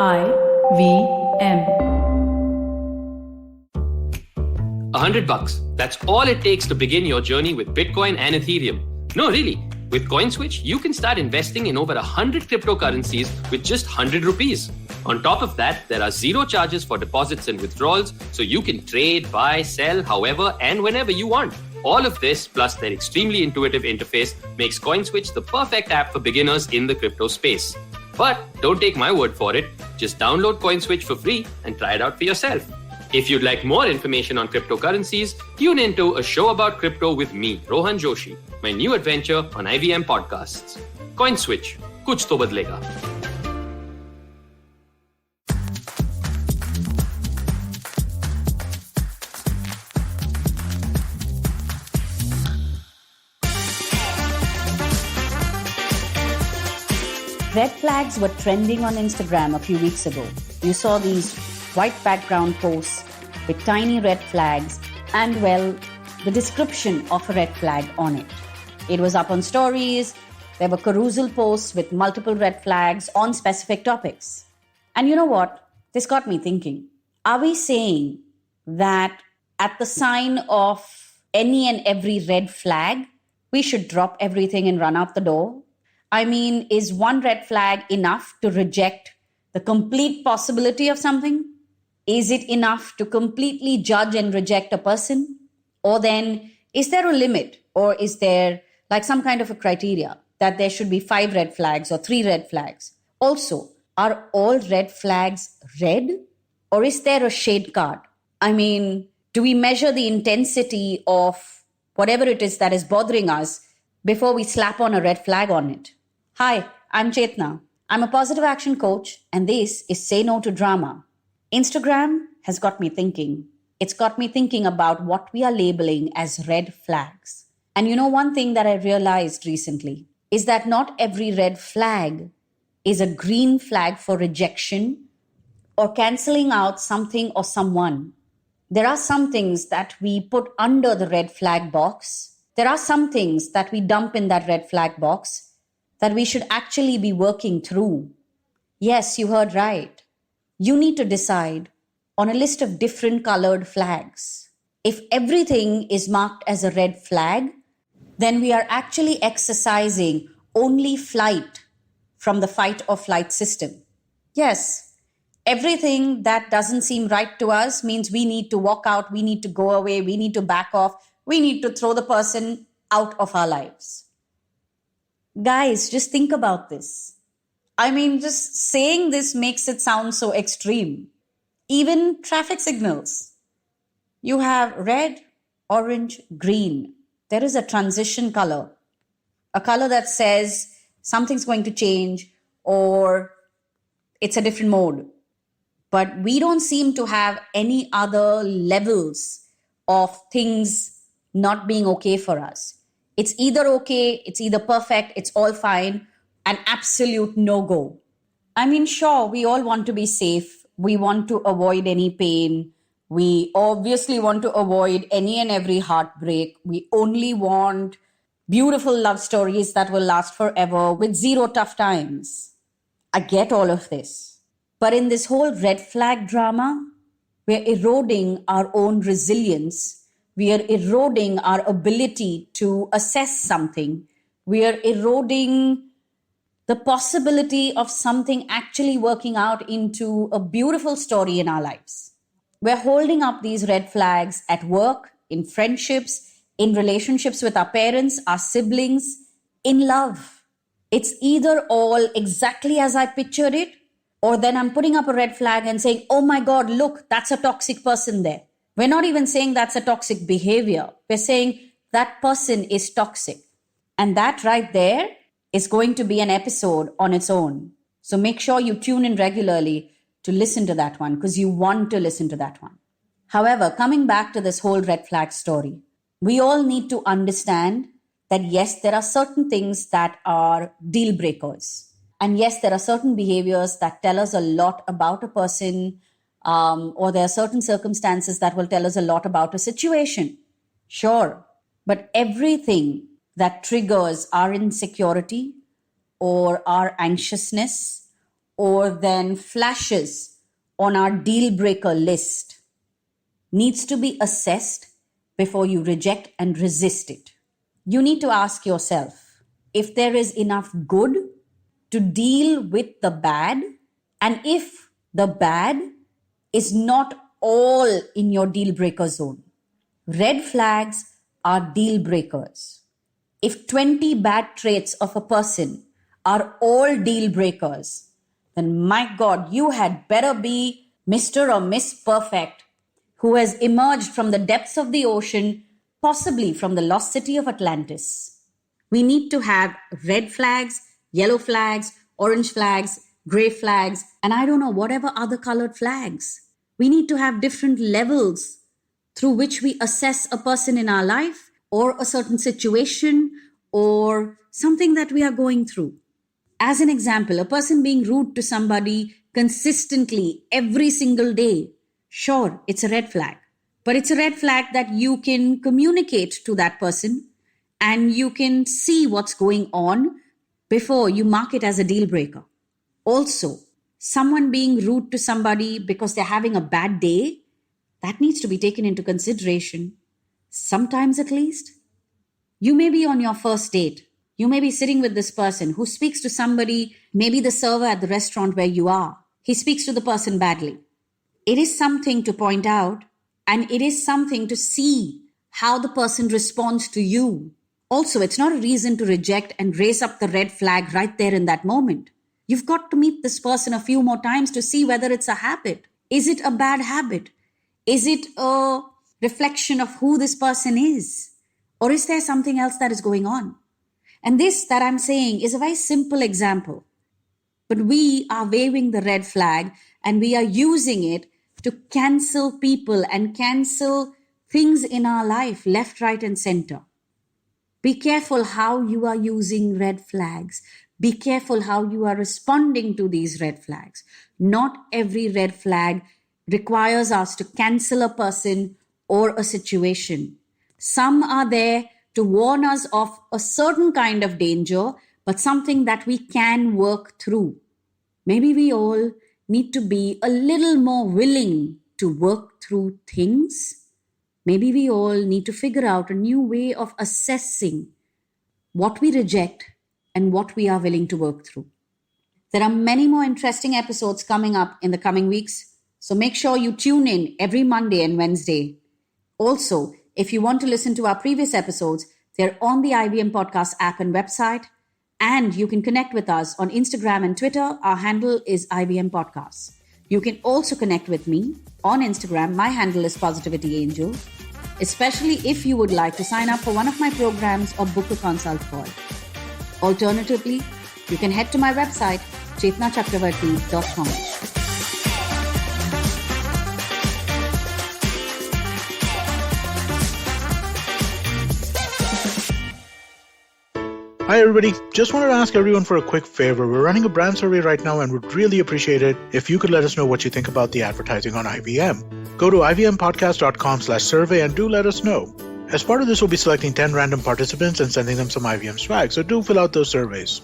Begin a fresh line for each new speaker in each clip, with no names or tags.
IVM.
$100. That's all it takes to begin your journey with Bitcoin and Ethereum. No, really. With CoinSwitch, you can start investing in over 100 cryptocurrencies with just 100 rupees. On top of that, there are zero charges for deposits and withdrawals, so you can trade, buy, sell, however and whenever you want. All of this, plus their extremely intuitive interface, makes CoinSwitch the perfect app for beginners in the crypto space. But don't take my word for it. Just download CoinSwitch for free and try it out for yourself. If you'd like more information on cryptocurrencies, tune into A Show About Crypto with me, Rohan Joshi, my new adventure on IVM podcasts. CoinSwitch, kuch to badlega.
Red flags were trending on Instagram a few weeks ago. You saw these white background posts with tiny red flags and, well, the description of a red flag on it. It was up on stories. There were carousel posts with multiple red flags on specific topics. And you know what? This got me thinking. Are we saying that at the sign of any and every red flag, we should drop everything and run out the door? I mean, is one red flag enough to reject the complete possibility of something? Is it enough to completely judge and reject a person? Or then, is there a limit? Or is there like some kind of a criteria that there should be 5 red flags or 3 red flags? Also, are all red flags red? Or is there a shade card? I mean, do we measure the intensity of whatever it is that is bothering us before we slap on a red flag on it? Hi, I'm Chetna. I'm a positive action coach, and this is Say No to Drama. Instagram has got me thinking. It's got me thinking about what we are labeling as red flags. And you know, one thing that I realized recently is that not every red flag is a green flag for rejection or canceling out something or someone. There are some things that we put under the red flag box. There are some things that we dump in that red flag box that we should actually be working through. Yes, you heard right. You need to decide on a list of different colored flags. If everything is marked as a red flag, then we are actually exercising only flight from the fight or flight system. Yes, everything that doesn't seem right to us means we need to walk out, we need to go away, we need to back off, we need to throw the person out of our lives. Guys, just think about this. I mean, just saying this makes it sound so extreme. Even traffic signals. You have red, orange, green. There is a transition color. A color that says something's going to change or it's a different mode. But we don't seem to have any other levels of things not being okay for us. It's either okay, it's either perfect, it's all fine, an absolute no-go. I mean, sure, we all want to be safe. We want to avoid any pain. We obviously want to avoid any and every heartbreak. We only want beautiful love stories that will last forever with zero tough times. I get all of this. But in this whole red flag drama, we're eroding our own resilience. We are eroding our ability to assess something. We are eroding the possibility of something actually working out into a beautiful story in our lives. We're holding up these red flags at work, in friendships, in relationships with our parents, our siblings, in love. It's either all exactly as I pictured it, or then I'm putting up a red flag and saying, oh my God, look, that's a toxic person there. We're not even saying that's a toxic behavior. We're saying that person is toxic. And that right there is going to be an episode on its own. So make sure you tune in regularly to listen to that one because you want to listen to that one. However, coming back to this whole red flag story, we all need to understand that yes, there are certain things that are deal breakers. And yes, there are certain behaviors that tell us a lot about a person, or there are certain circumstances that will tell us a lot about a situation. Sure, but everything that triggers our insecurity or our anxiousness or then flashes on our deal breaker list needs to be assessed before you reject and resist it. You need to ask yourself if there is enough good to deal with the bad, and if the bad is not all in your deal breaker zone. Red flags are deal breakers. If 20 bad traits of a person are all deal breakers, then my God, you had better be Mr. or Miss Perfect who has emerged from the depths of the ocean, possibly from the lost city of Atlantis. We need to have red flags, yellow flags, orange flags, gray flags, and I don't know, whatever other colored flags. We need to have different levels through which we assess a person in our life or a certain situation or something that we are going through. As an example, a person being rude to somebody consistently every single day, sure, it's a red flag. But it's a red flag that you can communicate to that person and you can see what's going on before you mark it as a deal breaker. Also, someone being rude to somebody because they're having a bad day, that needs to be taken into consideration. Sometimes at least. You may be on your first date. You may be sitting with this person who speaks to somebody, maybe the server at the restaurant where you are. He speaks to the person badly. It is something to point out, and it is something to see how the person responds to you. Also, it's not a reason to reject and raise up the red flag right there in that moment. You've got to meet this person a few more times to see whether it's a habit. Is it a bad habit? Is it a reflection of who this person is? Or is there something else that is going on? And this that I'm saying is a very simple example. But we are waving the red flag and we are using it to cancel people and cancel things in our life, left, right, and center. Be careful how you are using red flags. Be careful how you are responding to these red flags. Not every red flag requires us to cancel a person or a situation. Some are there to warn us of a certain kind of danger, but something that we can work through. Maybe we all need to be a little more willing to work through things. Maybe we all need to figure out a new way of assessing what we reject and what we are willing to work through. There are many more interesting episodes coming up in the coming weeks, so make sure you tune in every Monday and Wednesday. Also, if you want to listen to our previous episodes, they're on the IVM Podcast app and website, and you can connect with us on Instagram and Twitter. Our handle is IVM Podcasts. You can also connect with me on Instagram. My handle is Positivity Angel, especially if you would like to sign up for one of my programs or book a consult call. Alternatively, you can head to my website, chetnachakravarti.com.
Hi everybody, just wanted to ask everyone for a quick favor. We're running a brand survey right now and would really appreciate it if you could let us know what you think about the advertising on IVM. Go to ivmpodcast.com/survey and do let us know. As part of this, we'll be selecting 10 random participants and sending them some IVM swag, so do fill out those surveys.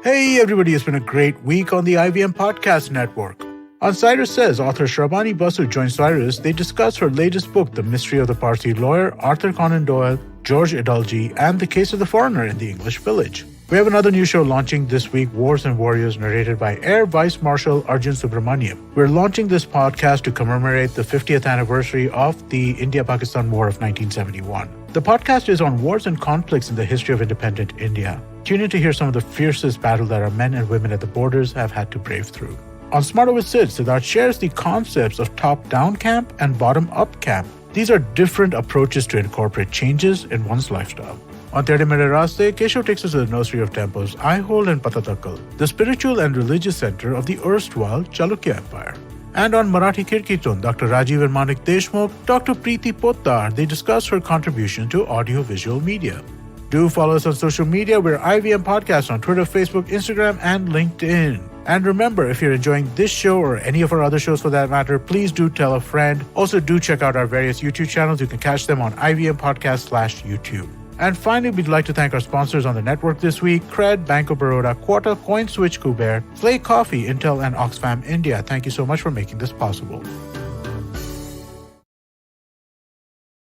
Hey everybody, it's been a great week on the IVM Podcast Network. On Cyrus Says, author Shrabani Basu joins Cyrus. They discuss her latest book, The Mystery of the Parsi Lawyer, Arthur Conan Doyle, George Adalji, and The Case of the Foreigner in the English Village. We have another new show launching this week, Wars and Warriors, narrated by Air Vice Marshal Arjun Subramaniam. We're launching this podcast to commemorate the 50th anniversary of the India-Pakistan War of 1971. The podcast is on wars and conflicts in the history of independent India. Tune in to hear some of the fiercest battles that our men and women at the borders have had to brave through. On Smarter with Sid, Siddharth shares the concepts of top-down camp and bottom-up camp. These are different approaches to incorporate changes in one's lifestyle. On Tere Mere Raste, Keshav takes us to the nursery of temples, Aihole and Patatakal, the spiritual and religious center of the erstwhile Chalukya Empire. And on Marathi Kirkitun, Dr. Rajiv and Manik Deshmukh, Dr. Preeti Pottar, they discuss her contribution to audio-visual media. Do follow us on social media. We're IVM Podcast on Twitter, Facebook, Instagram, and LinkedIn. And remember, if you're enjoying this show or any of our other shows for that matter, please do tell a friend. Also, do check out our various YouTube channels. You can catch them on IVM Podcast /YouTube. And finally, we'd like to thank our sponsors on the network this week: Cred, Bank of Baroda, Quota, CoinSwitch, Kuber, Flake Coffee, Intel, and Oxfam India. Thank you so much for making this possible.